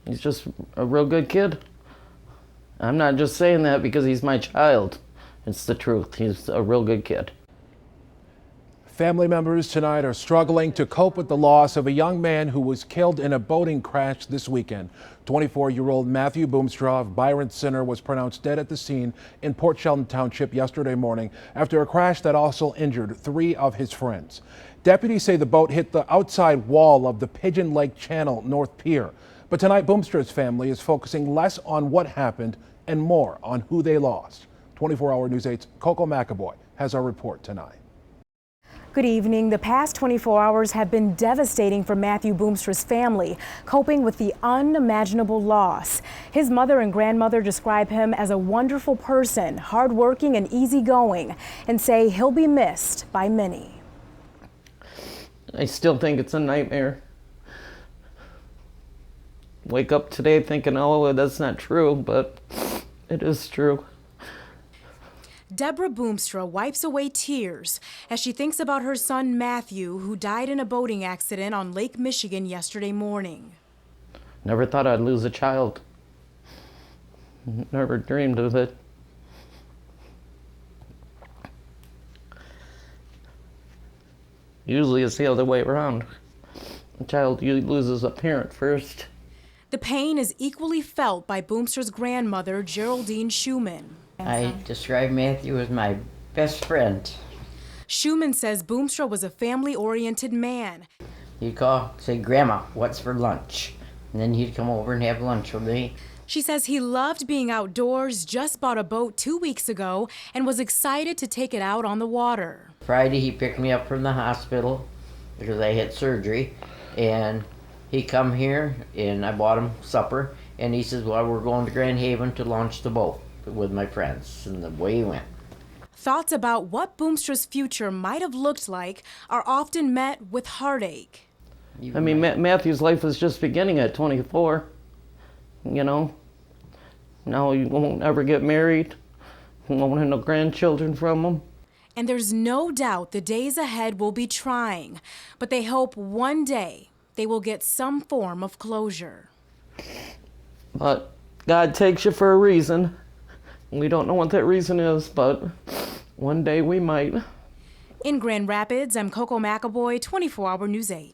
He's just a real good kid. I'm not just saying that because he's my child. It's the truth. He's a real good kid. Family members tonight are struggling to cope with the loss of a young man who was killed in a boating crash this weekend. 24-year-old Matthew Boomstra of Byron Center was pronounced dead at the scene in Port Sheldon Township yesterday morning after a crash that also injured 3 of his friends. Deputies say the boat hit the outside wall of the Pigeon Lake Channel North Pier. But tonight, Boomstra's family is focusing less on what happened and more on who they lost. 24-Hour News 8's Coco McAvoy has our report tonight. Good evening. The past 24 hours have been devastating for Matthew Boomstra's family, coping with the unimaginable loss. His mother and grandmother describe him as a wonderful person, hardworking and easygoing, and say he'll be missed by many. I still think it's a nightmare. Wake up today thinking, oh, that's not true, but it is true. Deborah Boomstra wipes away tears as she thinks about her son Matthew, who died in a boating accident on Lake Michigan yesterday morning. Never thought I'd lose a child. Never dreamed of it. Usually it's the other way around. A child loses a parent first. The pain is equally felt by Boomstra's grandmother, Geraldine Schumann. I describe Matthew as my best friend. Schumann says Boomstra was a family-oriented man. He'd say, Grandma, what's for lunch? And then he'd come over and have lunch with me. She says he loved being outdoors, just bought a boat 2 weeks ago, and was excited to take it out on the water. Friday, he picked me up from the hospital because I had surgery. And he come here, and I bought him supper. And he says, well, we're going to Grand Haven to launch the boat with my friends, and the way he went. Thoughts about what Boomstra's future might have looked like are often met with heartache. I mean, Matthew's life was just beginning at 24, you know. Now he won't ever get married, won't have no grandchildren from him. And there's no doubt the days ahead will be trying, but they hope one day they will get some form of closure. But God takes you for a reason. We don't know what that reason is, but one day we might. In Grand Rapids, I'm Coco McAvoy, 24 Hour News 8.